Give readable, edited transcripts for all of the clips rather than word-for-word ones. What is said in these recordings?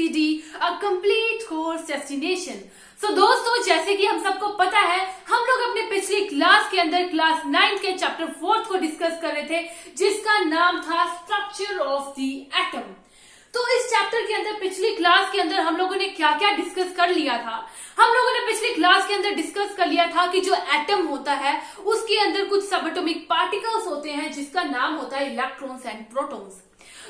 ABCD, a complete course destination. So दोस्तों, जैसे कि हम सबको पता है, हम लोग अपने पिछली क्लास के अंदर क्लास 9 के चैप्टर 4 को डिस्कस कर रहे थे, जिसका नाम था स्ट्रक्चर ऑफ द एटम। तो इस चैप्टर के अंदर पिछली क्लास के अंदर हम लोगों ने क्या क्या डिस्कस कर लिया था। हम लोगों ने पिछली क्लास के अंदर डिस्कस कर लिया था कि जो एटम होता है उसके अंदर कुछ सब एटॉमिक पार्टिकल्स होते हैं, जिसका नाम होता है इलेक्ट्रॉन्स एंड प्रोटॉन्स।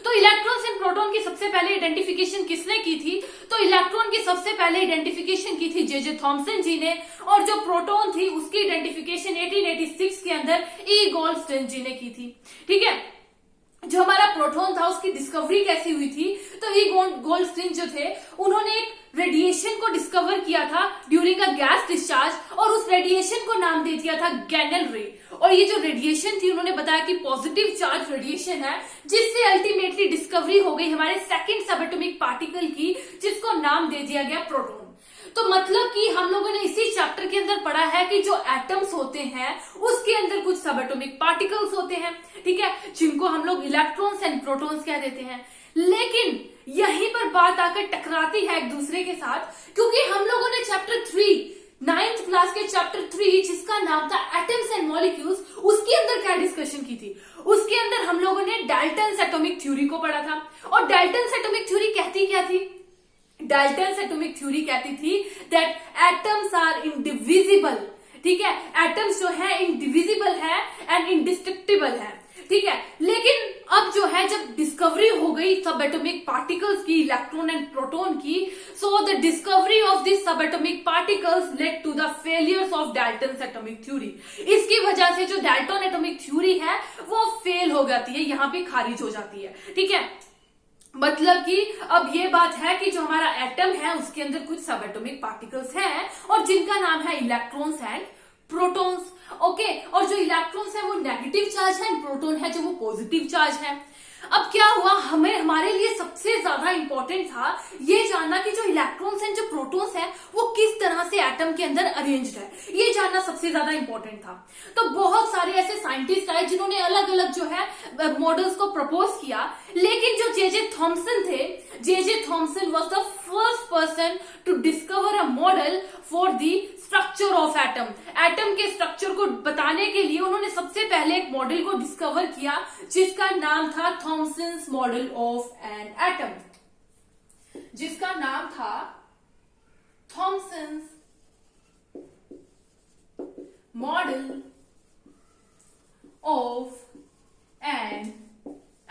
तो इलेक्ट्रॉन्स एंड प्रोटॉन की सबसे पहले आइडेंटिफिकेशन किसने की थी? तो इलेक्ट्रॉन की सबसे पहले आइडेंटिफिकेशन की थी जे थॉमसन जी ने, और जो प्रोटॉन थी उसकी आइडेंटिफिकेशन 1886 के अंदर ई गोल्डस्टीन जी ने की थी। ठीक है, जो हमारा प्रोटॉन था उसकी डिस्कवरी कैसी हुई थी? तो ई गोल्डस्टीन जो थे उन्होंने एक रेडिएशन को डिस्कवर किया था ड्यूरिंग अ गैस डिस्चार्ज, और उस रेडिएशन को नाम दे दिया था गैनल रे। और ये जो रेडिएशन थी उन्होंने बताया कि पॉजिटिव चार्ज रेडिएशन है, जिससे अल्टीमेटली डिस्कवरी हो गई हमारे सेकंड सब एटॉमिक पार्टिकल की, जिसको नाम दे दिया गया प्रोटॉन। तो मतलब कि हम लोगों ने इसी चैप्टर के अंदर पढ़ा है कि जो एटम्स होते हैं उसके अंदर कुछ सब एटॉमिक पार्टिकल्स होते हैं, ठीक है, जिनको हम लोग इलेक्ट्रॉन्स एंड प्रोटॉन्स कह देते हैं। लेकिन यहीं पर बात आकर टकराती है एक दूसरे के साथ, क्योंकि हम लोगों ने चैप्टर 3 9th क्लास के चैप्टर 3 जिसका नाम था एटम्स एंड मॉलिक्यूल्स, उसके अंदर क्या डिस्कशन की थी? उसके अंदर हम लोगों ने डाल्टन्स एटॉमिक थ्योरी को पढ़ा था। और डाल्टन्स एटॉमिक थ्योरी कहती क्या थी? डाल्टन्स एटॉमिक थ्योरी कहती थी दैट एटम्स आर इंडिविजिबल। ठीक है, एटम्स जो है इंडिविजिबल है एंड इंडिस्ट्रक्टिबल है। ठीक है, लेकिन अब जो है जब डिस्कवरी हो गई सब एटॉमिक पार्टिकल्स की, इलेक्ट्रॉन एंड प्रोटॉन की, so the discovery of this सब atomic particles led to the failures of Dalton's atomic theory. इसकी वजह से जो डाल्टन एटॉमिक थ्योरी है वो फेल हो जाती है, यहां पे खारिज हो जाती है। ठीक है, मतलब कि अब ये बात है कि जो हमारा एटम है उसके अंदर कुछ सब एटॉमिक पार्टिकल्स हैं, और जिनका नाम है इलेक्ट्रॉन्स एंड प्रोटॉन्स। ओके, और जो इलेक्ट्रॉन्स है वो नेगेटिव चार्ज है, प्रोटॉन है जो वो पॉजिटिव चार्ज है। अब क्या हुआ, हमें हमारे लिए सबसे ज्यादा इंपॉर्टेंट था ये जानना कि जो इलेक्ट्रॉन्स एंड जो प्रोटॉन्स है वो किस तरह से एटम के अंदर अरेंज्ड है, ये जानना सबसे ज्यादा इंपॉर्टेंट था। तो बहुत सारे ऐसे साइंटिस्ट आए जिन्होंने अलग अलग जो है मॉडल्स को प्रपोज किया, लेकिन जो जे थॉमसन थे, J Thomson was the first person to discover a model for the structure of atom. Atom के स्ट्रक्चर को बताने के लिए उन्होंने सबसे पहले एक मॉडल को डिस्कवर किया, जिसका नाम था Thomson's model of an atom, जिसका नाम था Thomson's model of an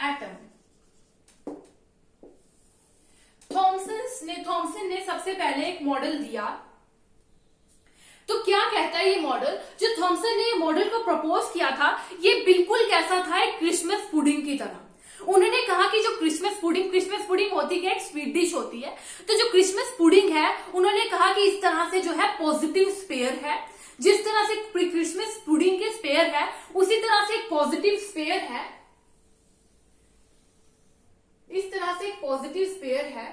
atom. Thomson ने सबसे पहले एक मॉडल दिया। तो क्या कहता है ये मॉडल? जो थॉमसन ने ये मॉडल को प्रपोज किया था, ये बिल्कुल कैसा था, एक क्रिसमस पुडिंग की तरह। उन्होंने कहा कि जो क्रिसमस पुडिंग होती है, एक स्वीट डिश होती है, तो जो क्रिसमस पुडिंग है उन्होंने कहा कि इस तरह से जो है पॉजिटिव स्पेयर है, जिस तरह से क्रिसमस पुडिंग के स्पेयर है उसी तरह से एक पॉजिटिव स्पेयर है, इस तरह से एक पॉजिटिव स्पेयर है,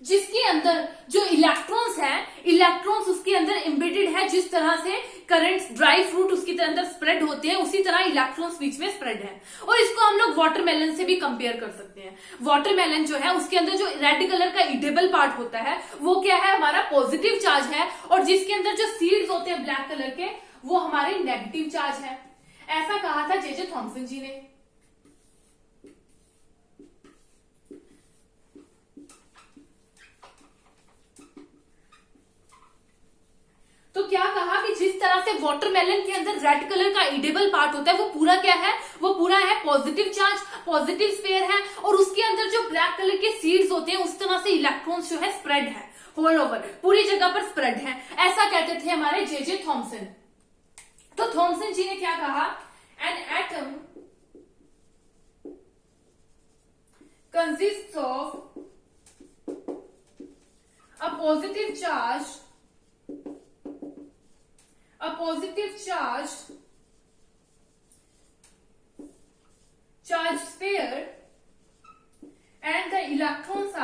जिसके अंदर जो इलेक्ट्रॉन्स हैं, इलेक्ट्रॉन्स उसके अंदर एम्बेडेड है। जिस तरह से करंट ड्राई फ्रूट उसके अंदर स्प्रेड होते हैं, उसी तरह इलेक्ट्रॉन्स बीच में स्प्रेड है। और इसको हम लोग वाटरमेलन से भी कंपेयर कर सकते हैं। वाटरमेलन जो है उसके अंदर जो रेड कलर का ईडेबल पार्ट होता है वो क्या है, हमारा पॉजिटिव चार्ज है, और जिसके अंदर जो सीड्स होते हैं ब्लैक कलर के वो हमारे नेगेटिव चार्ज है। ऐसा कहा था जे थॉमसन जी ने। तो क्या कहा कि जिस तरह से वाटरमेलन के अंदर रेड कलर का ईडेबल पार्ट होता है वो पूरा क्या है, वो पूरा है पॉजिटिव चार्ज, पॉजिटिव स्पेयर है, और उसके अंदर जो ब्लैक कलर के सीड्स होते हैं उस तरह से इलेक्ट्रॉन्स जो है स्प्रेड है, होल ओवर पूरी जगह पर स्प्रेड है। ऐसा कहते थे हमारे जे थॉमसन। तो थॉमसन जी ने क्या कहा, an atom consists of a positive charge, a positive charge sphere, and the electrons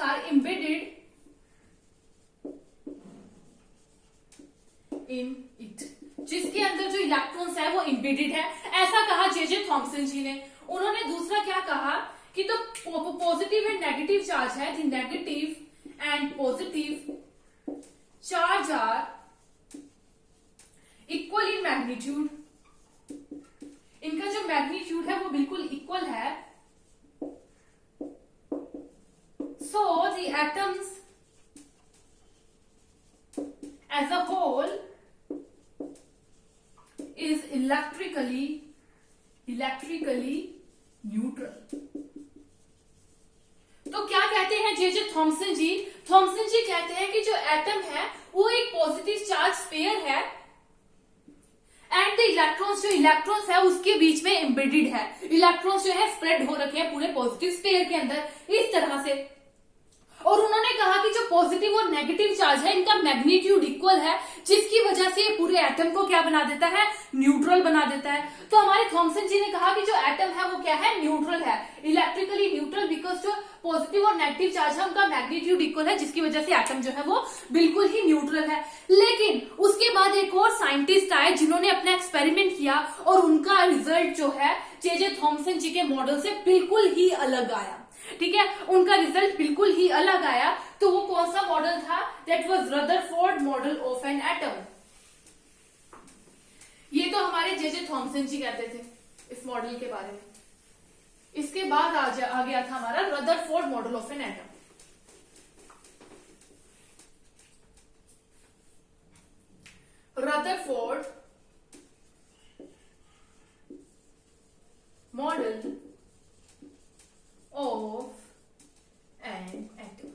are embedded in it। जिसके अंदर जो इलेक्ट्रॉन्स है वो इम्बेडेड है, ऐसा कहा जे थॉमसन जी ने। उन्होंने दूसरा क्या कहा कि तो पॉजिटिव एंड नेगेटिव चार्ज है, the negative and positive charge are equal in magnitude, इनका जो मैग्नीट्यूड है वो बिल्कुल इक्वल है। So the atoms as a whole is electrically neutral। तो क्या कहते हैं जे थॉमसन जी? थॉमसन जी कहते हैं कि जो एटम है वो एक पॉजिटिव चार्ज स्फीयर है एंड द इलेक्ट्रॉन्स, जो इलेक्ट्रॉन्स है उसके बीच में एम्बेडेड है। इलेक्ट्रॉन्स जो है स्प्रेड हो रखे हैं पूरे पॉजिटिव स्फीयर के अंदर इस तरह से। और उन्होंने कहा कि जो पॉजिटिव और नेगेटिव चार्ज है इनका मैग्नीट्यूड इक्वल है, जिसकी वजह से ये पूरे एटम को क्या बना देता है? न्यूट्रल बना देता है। तो हमारे थॉमसन जी ने कहा कि जो एटम है वो क्या है? न्यूट्रल है, इलेक्ट्रिकली न्यूट्रल, बिकॉज जो पॉजिटिव और नेगेटिव चार्ज है उनका मैग्नीट्यूड इक्वल है, जिसकी वजह से एटम जो है वो बिल्कुल ही न्यूट्रल है। लेकिन उसके बाद एक और साइंटिस्ट आए जिन्होंने अपना एक्सपेरिमेंट किया और उनका रिजल्ट जो है जे थॉमसन जी के मॉडल से बिल्कुल ही अलग आया। ठीक है, उनका रिजल्ट बिल्कुल ही अलग आया। तो वो कौन सा मॉडल था? That was Rutherford model of an atom. ये तो हमारे जे थॉमसन जी कहते थे इस मॉडल के बारे में। इसके बाद आ गया था हमारा Rutherford model of an atom. Rutherford model of an atom.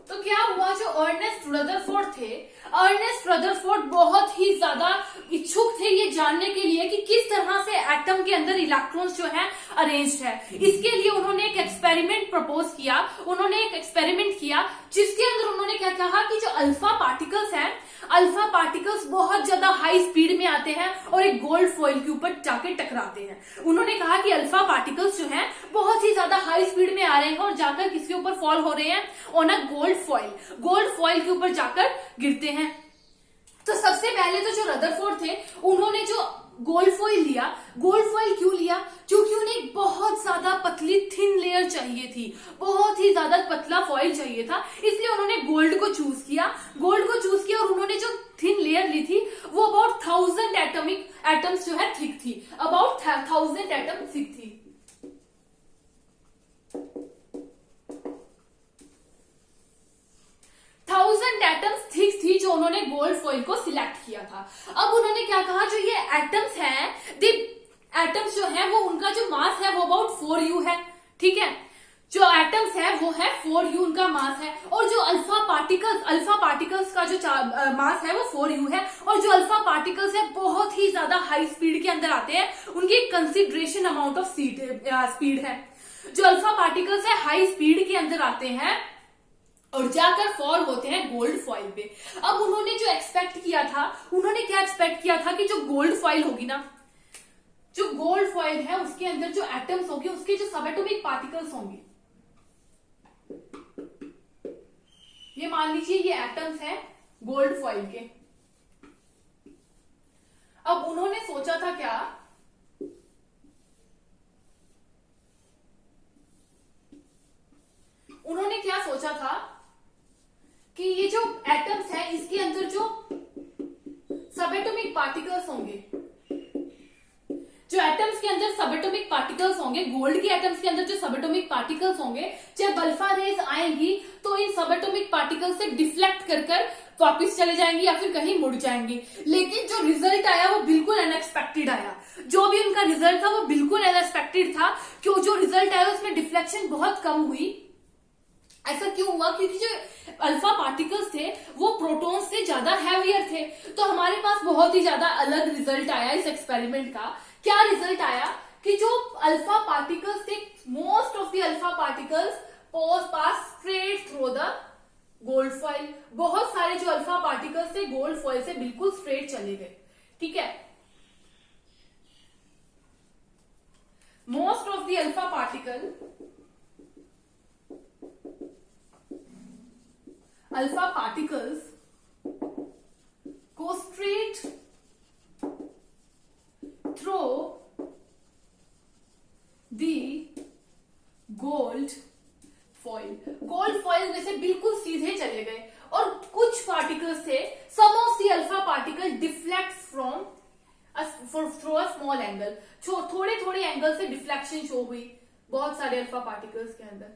तो क्या हुआ, जो अर्नेस्ट रदरफोर्ड थे, अर्नेस्ट रदरफोर्ड बहुत ही ज्यादा इच्छुक थे ये जानने के लिए कि किस तरह से एटम के अंदर इलेक्ट्रॉन्स जो है अरेंज्ड है। इसके लिए उन्होंने एक एक्सपेरिमेंट प्रपोज किया, उन्होंने एक एक्सपेरिमेंट किया जिसके अंदर उन्होंने क्या कहा कि जो अल्फा पार्टिकल्स हैं, अल्फा पार्टिकल्स बहुत ज्यादा हाई स्पीड में आते हैं और एक गोल्ड फॉइल के ऊपर जाके टकराते हैं। उन्होंने कहा कि अल्फा पार्टिकल्स जो हैं बहुत ही ज्यादा हाई स्पीड में आ रहे हैं और जाकर किसके ऊपर फॉल हो रहे हैं? ऑन अ गोल्ड फॉइल के ऊपर जाकर गिरते हैं। तो सबसे पहले तो जो रदरफोर्ड थे उन्होंने जो गोल्ड फॉइल लिया, गोल्ड फॉइल क्यों लिया? क्योंकि उन्हें बहुत ज्यादा पतली थिन लेयर चाहिए थी, बहुत ही ज्यादा पतला फॉइल चाहिए था, इसलिए उन्होंने गोल्ड को चूज किया। और उन्होंने जो थिन लेयर ली थी वो अबाउट 1000 एटम्स जो है थिक थी, अबाउट 1000 एटम थिक थी। 1000 एटम्स थिक थी जो उन्होंने गोल्ड फॉइल को सिलेक्ट किया था। अब उन्होंने क्या कहा, जो ये एटम्स हैं, एटम्स जो है वो उनका जो मास है वो अबाउट 4u है। ठीक है, जो एटम्स है वो है 4u उनका मास है, और जो अल्फा पार्टिकल्स का जो मास है वो 4u है। और जो अल्फा पार्टिकल्स है बहुत ही ज्यादा हाई स्पीड के अंदर आते हैं, उनकी कंसिडरेशन अमाउंट ऑफ स्पीड है। जो अल्फा पार्टिकल्स है हाई स्पीड के अंदर आते हैं और जाकर फॉल होते हैं गोल्ड फॉइल पे। अब उन्होंने जो एक्सपेक्ट किया था, उन्होंने क्या एक्सपेक्ट किया था कि जो गोल्ड फॉइल होगी ना, जो गोल्ड फॉइल है उसके अंदर जो एटम्स होंगे उसके जो सबएटॉमिक पार्टिकल्स होंगे, ये मान लीजिए ये एटम्स हैं गोल्ड फॉइल के। अब उन्होंने सोचा था क्या, उन्होंने क्या सोचा था कि ये जो एटम्स है इसके अंदर जो सबएटॉमिक पार्टिकल्स होंगे, जो एटम्स के अंदर सबएटॉमिक पार्टिकल्स होंगे, गोल्ड के एटम्स के अंदर जो सबएटॉमिक पार्टिकल्स होंगे, जब अल्फा रेज आएंगी तो इन सबएटॉमिक पार्टिकल्स से डिफ्लेक्ट कर वापिस चले जाएंगे या फिर कहीं मुड़ जाएंगे। लेकिन जो रिजल्ट आया वो बिल्कुल अनएक्सपेक्टेड आया, जो भी उनका रिजल्ट था वो बिल्कुल अनएक्सपेक्टेड था। क्यों? जो रिजल्ट आया उसमें डिफ्लेक्शन बहुत कम हुई। ऐसा क्यों हुआ? क्योंकि जो अल्फा पार्टिकल्स थे वो प्रोटॉन्स से ज्यादा हैवियर थे। तो हमारे पास बहुत ही ज्यादा अलग रिजल्ट आया इस एक्सपेरिमेंट का। क्या रिजल्ट आया कि जो अल्फा पार्टिकल्स थे, most of the alpha particles pass straight through the gold foil. बहुत सारे जो अल्फा पार्टिकल्स थे गोल्ड फॉइल से बिल्कुल स्ट्रेट चले गए। ठीक है, most of the alpha particles को straight through the gold foil. Gold foil में से बिल्कुल सीधे चले गए और कुछ पार्टिकल्स थे, some of the alpha particle deflects from through a small angle. थोड़े थोड़े एंगल से डिफ्लेक्शन शो हुई बहुत सारे अल्फा पार्टिकल्स के अंदर.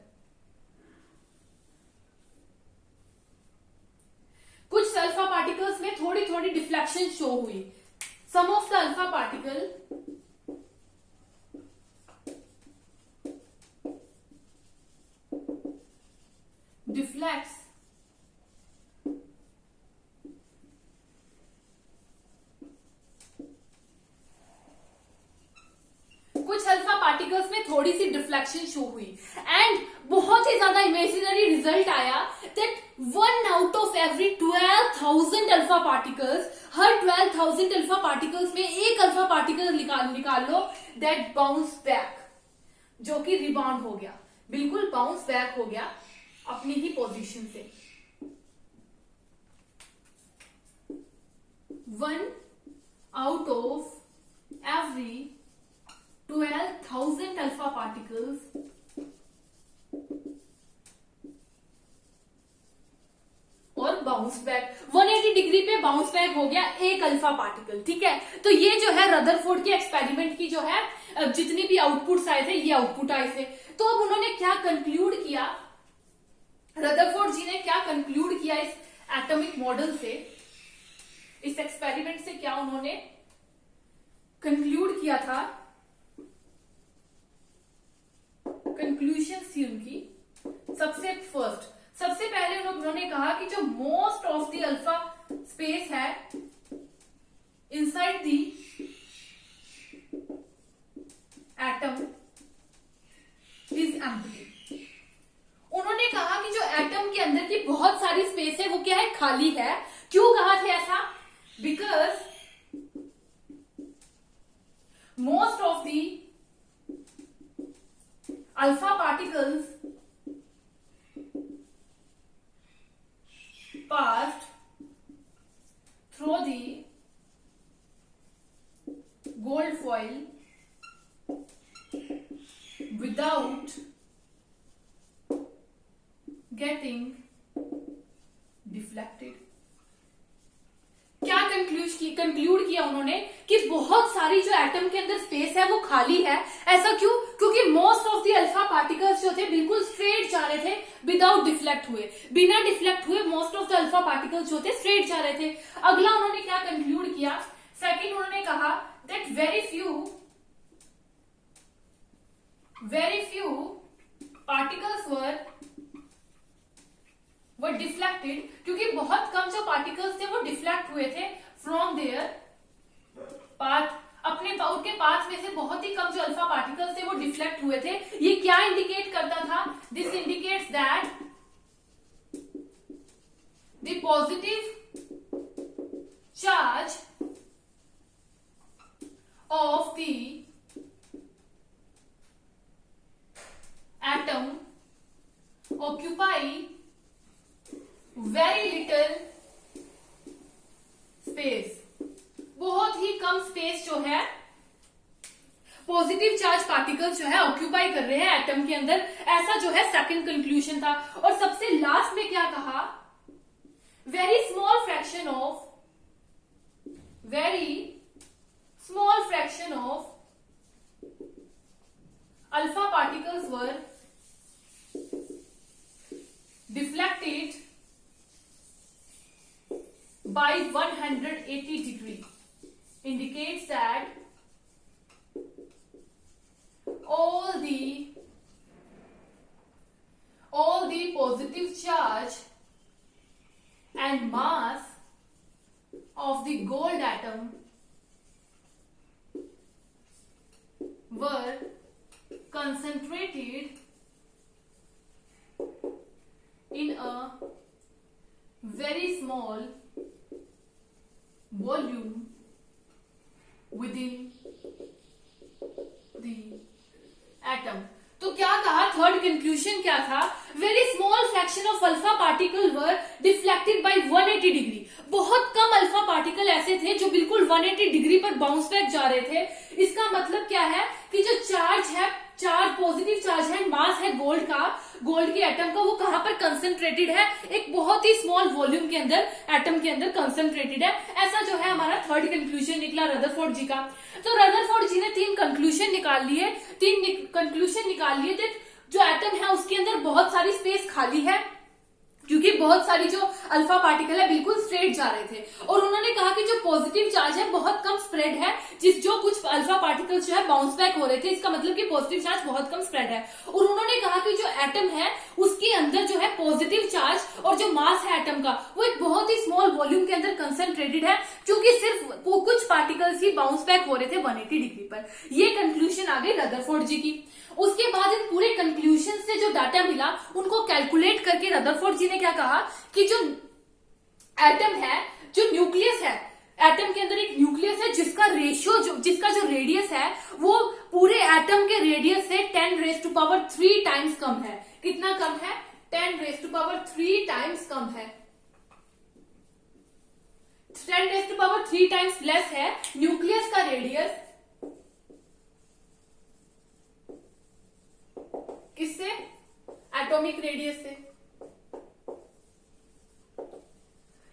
कुछ अल्फा पार्टिकल्स में थोड़ी थोड़ी डिफ्लेक्शन शो हुई. Some of the alpha particle deflects कुछ अल्फा पार्टिकल्स में थोड़ी सी डिफ्लेक्शन शो हुई एंड बहुत ही ज्यादा इमेजिनरी रिजल्ट आया that 1 out of every 12,000 alpha particles, हर 12,000 अल्फा पार्टिकल्स में एक अल्फा पार्टिकल निकाल लो दैट बाउंस बैक, जो कि रिबाउंड हो गया, बिल्कुल बाउंस बैक हो गया अपनी ही पोजीशन से. 1 out of every 12,000 alpha particles और बाउंस बैक 180 डिग्री पे बाउंस बैक हो गया एक अल्फा पार्टिकल. ठीक है, तो ये जो है रदरफोर्ड के एक्सपेरिमेंट की जो है जितनी भी आउटपुट्स आए थे ये आउटपुट आए थे. तो अब उन्होंने क्या कंक्लूड किया, रदरफोर्ड जी ने क्या कंक्लूड किया इस एटॉमिक मॉडल से, इस एक्सपेरिमेंट से क्या उन्होंने कंक्लूड किया था, कंक्लूजन थी उनकी. सबसे पहले उन्होंने कहा कि जो most of the alpha space है inside the atom is empty. उन्होंने कहा कि जो एटम के अंदर की बहुत सारी स्पेस है वो क्या है, खाली है. क्यों कहा था ऐसा? Because most of the alpha particles passed through the gold foil without getting deflected. क्या कंक्लूड किया उन्होंने कि बहुत सारी जो एटम के अंदर स्पेस है वो खाली है. ऐसा क्यों? क्योंकि most of the alpha particles जो थे बिल्कुल स्ट्रेट जा रहे थे विदाउट डिफ्लेक्ट हुए, बिना डिफ्लेक्ट हुए most of the alpha particles जो थे स्ट्रेट जा रहे थे. अगला उन्होंने क्या कंक्लूड किया, सेकंड उन्होंने कहा that very few particles were deflected, क्योंकि बहुत कम जो पार्टिकल्स थे वो डिफ्लेक्ट हुए थे फ्रॉम देयर पाथ. अपने उनके पाथ में से बहुत ही कम जो अल्फा पार्टिकल्स थे वो डिफ्लेक्ट हुए थे. ये क्या इंडिकेट करता था? This indicates that the positive charge of the atom occupy very little space. बहुत ही कम स्पेस जो है पॉजिटिव चार्ज पार्टिकल्स जो है ऑक्यूपाई कर रहे हैं एटम के अंदर. ऐसा जो है सेकंड कंक्लूजन था. और सबसे लास्ट में क्या कहा, very small fraction of alpha particles were deflected by 180 degree, indicates that all the positive charge and mass of the gold atom were concentrated in a very small volume within the atom. तो क्या कहा, third conclusion क्या था, very small fraction of alpha particle were deflected by 180 degree. बहुत कम alpha particle ऐसे थे जो बिल्कुल 180 डिग्री पर बाउंस बैक जा रहे थे। इसका मतलब क्या है कि जो चार्ज है, पॉजिटिव चार्ज है, मास है गोल्ड का, गोल्ड के एटम का, वो कहां पर कंसंट्रेटेड है, एक बहुत ही स्मॉल वॉल्यूम के अंदर, एटम के अंदर कंसंट्रेटेड है। ऐसा जो है हमारा थर्ड कंक्लूजन निकला रदरफोर्ड जी का। तो रदरफोर्ड जी ने 3 कंक्लूजन निकाल लिए थे। जो एटम है उसके अंदर बहुत सारी स्पेस खाली है, क्योंकि बहुत सारी जो अल्फा पार्टिकल है बिल्कुल स्ट्रेट जा रहे थे, और उन्होंने कहा कि जो पॉजिटिव चार्ज है बहुत कम स्प्रेड है, जो कुछ अल्फा पार्टिकल्स जो है बाउंस बैक हो रहे थे, इसका मतलब कि पॉजिटिव चार्ज बहुत कम स्प्रेड है। और उन्होंने कहा कि जो एटम है उसके अंदर जो है पॉजिटिव चार्ज और जो मास है एटम का वो एक बहुत ही स्मॉल वॉल्यूम के अंदर कंसंट्रेटेड है, क्योंकि सिर्फ कुछ पार्टिकल्स ही बाउंस बैक हो रहे थे 180 डिग्री पर। ये कंक्लूजन आ गई रदरफोर्ड जी की। उसके बाद इन पूरे कंक्लूजन से जो डाटा मिला उनको कैलकुलेट करके रदरफोर्ड जी ने क्या कहा कि जो एटम है, जो न्यूक्लियस है, एटम के अंदर एक न्यूक्लियस है जिसका जो रेडियस है वो पूरे एटम के रेडियस से 10⁻³ टाइम्स कम है। कितना कम है? 10⁻³ टाइम्स कम है। 10⁻³ टाइम्स लेस है न्यूक्लियस का रेडियस। किससे? एटॉमिक रेडियस से।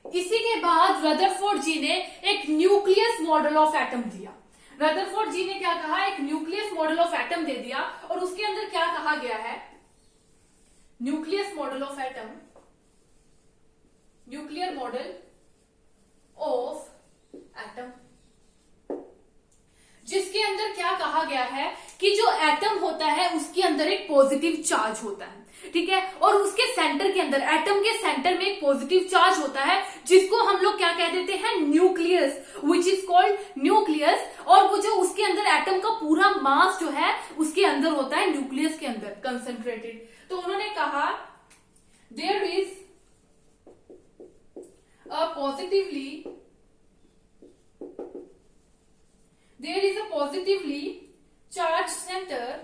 इसी के बाद रदरफोर्ड जी ने एक न्यूक्लियस मॉडल ऑफ एटम दिया। रदरफोर्ड जी ने क्या कहा? एक न्यूक्लियस मॉडल ऑफ एटम दे दिया, और उसके अंदर क्या कहा गया है? Nucleus model of atom, nuclear model of atom, जिसके अंदर क्या कहा गया है कि जो एटम होता है उसके अंदर एक पॉजिटिव चार्ज होता है, ठीक है, और उसके सेंटर के अंदर, एटम के सेंटर में एक पॉजिटिव चार्ज होता है जिसको हम लोग क्या कह देते हैं? Nucleus, which is called nucleus. और वो जो उसके अंदर एटम का पूरा मास जो है उसके अंदर होता है, न्यूक्लियस के अंदर कंसंट्रेटेड। तो उन्होंने कहा there is a positively charged center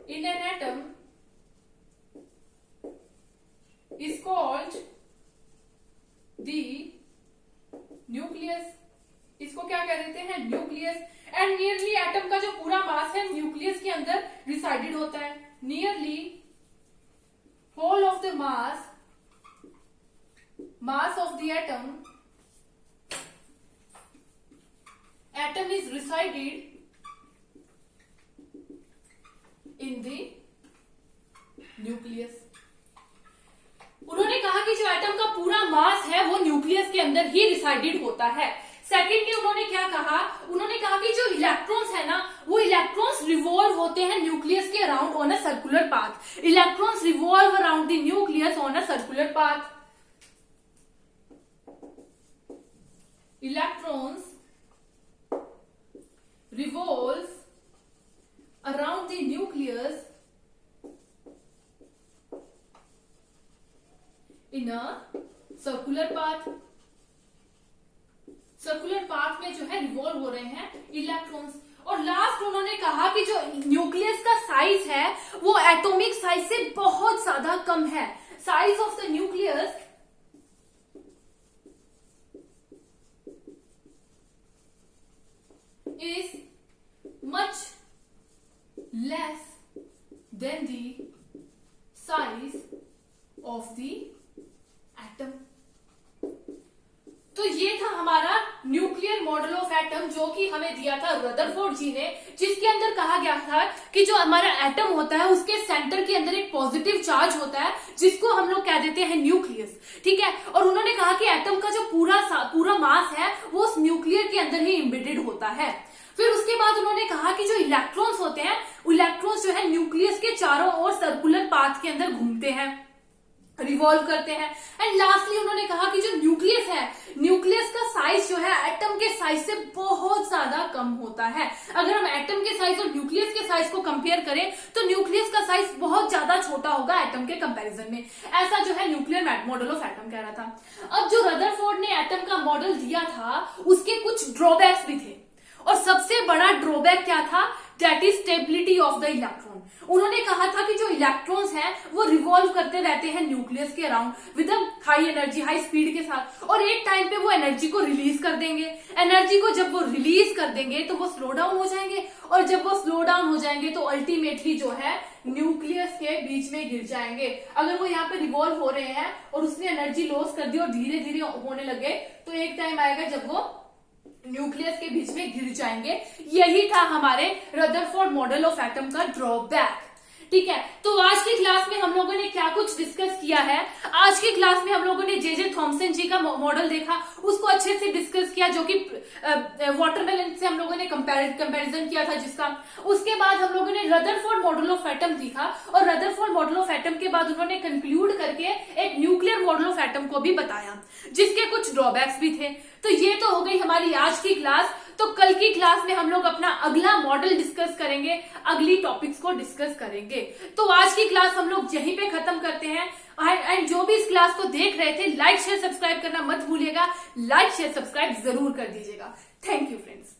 in an atom is called the nucleus। इसको क्या कह देते हैं? न्यूक्लियस। एंड नियरली एटम का जो पूरा मास है न्यूक्लियस के अंदर रिसाइडेड होता है। Nearly whole of the mass of the atom is resided in the nucleus। उन्होंने कहा कि जो एटम का पूरा मास है वो न्यूक्लियस के अंदर ही रिसाइडेड होता है। सेकेंडली उन्होंने क्या कहा? उन्होंने कहा कि जो इलेक्ट्रॉन्स है ना, वो इलेक्ट्रॉन्स रिवॉल्व होते हैं न्यूक्लियस के around on a circular path. Electrons revolve around the nucleus on a circular path. Electrons revolve around the nucleus in a circular path। Circular path में जो है रिवॉल्व हो रहे हैं इलेक्ट्रॉन्स। और लास्ट उन्होंने कहा कि जो न्यूक्लियस का साइज है वो एटॉमिक साइज से बहुत ज्यादा कम है। Size of the nucleus is much less than the size of the atom। तो ये था हमारा न्यूक्लियर मॉडल ऑफ एटम जो कि हमें दिया था रदरफोर्ड जी ने, जिसके अंदर कहा गया था कि जो हमारा एटम होता है उसके सेंटर के अंदर एक पॉजिटिव चार्ज होता है जिसको हम लोग कह देते हैं न्यूक्लियस, ठीक है। और उन्होंने कहा कि एटम का जो पूरा मास है वो उस न्यूक्लियर के अंदर ही एम्बेडेड होता है। फिर उसके बाद उन्होंने कहा कि जो इलेक्ट्रॉन्स होते हैं, इलेक्ट्रॉन्स जो है न्यूक्लियस के चारों ओर सर्कुलर पाथ के अंदर घूमते हैं, रिवॉल्व करते हैं। एंड लास्टली उन्होंने कहा कि जो न्यूक्लियस है, न्यूक्लियस का साइज जो है एटम के साइज से बहुत ज्यादा कम होता है। अगर हम एटम के साइज और न्यूक्लियस के साइज को कंपेयर करें तो न्यूक्लियस का साइज बहुत ज्यादा छोटा होगा एटम के कंपैरिजन में। ऐसा जो है न्यूक्लियर मॉडल ऑफ एटम कह रहा था। अब जो रदरफोर्ड ने एटम का मॉडल दिया था उसके कुछ ड्रॉबैक्स भी थे, और सबसे बड़ा ड्रॉबैक क्या था that is stability of the electron. उन्होंने कहा था कि जो इलेक्ट्रॉन्स हैं वो रिवॉल्व करते रहते हैं न्यूक्लियस के around with high energy, high speed के साथ, और एक टाइम पे वो एनर्जी को रिलीज कर देंगे। एनर्जी को जब वो रिलीज कर देंगे तो वो स्लो डाउन हो जाएंगे, और जब वो स्लो डाउन हो जाएंगे तो अल्टीमेटली जो है न्यूक्लियस के बीच में गिर जाएंगे। अगर वो यहाँ पे रिवॉल्व हो रहे हैं और उसने एनर्जी लॉस कर दी और धीरे धीरे होने लगे तो एक टाइम आएगा जब वो न्यूक्लियस के बीच में गिर जाएंगे। यही था हमारे रदरफोर्ड मॉडल ऑफ एटम का ड्रॉबैक। ठीक है, तो आज की क्लास में हम लोगों ने क्या कुछ डिस्कस किया है। आज की क्लास में हम लोगों ने जे थॉमसन जी का मॉडल देखा, उसको अच्छे से डिस्कस किया, जो कि वाटरमेलन से हम लोगों ने कंपैरिजन किया था जिसका। उसके बाद हम लोगों ने रदरफोर्ड मॉडल ऑफ एटम देखा, और रदरफोर्ड मॉडल ऑफ एटम के बाद उन्होंने कंक्लूड करके एक न्यूक्लियर मॉडल ऑफ एटम को भी बताया, जिसके कुछ ड्रॉबैक्स भी थे। तो ये तो हो गई हमारी आज की क्लास। तो कल की क्लास में हम लोग अपना अगला मॉडल डिस्कस करेंगे, अगली टॉपिक्स को डिस्कस करेंगे। तो आज की क्लास हम लोग यहीं पे खत्म करते हैं। एंड जो भी इस क्लास को देख रहे थे, लाइक शेयर सब्सक्राइब करना मत भूलिएगा। लाइक शेयर सब्सक्राइब जरूर कर दीजिएगा। Thank you friends.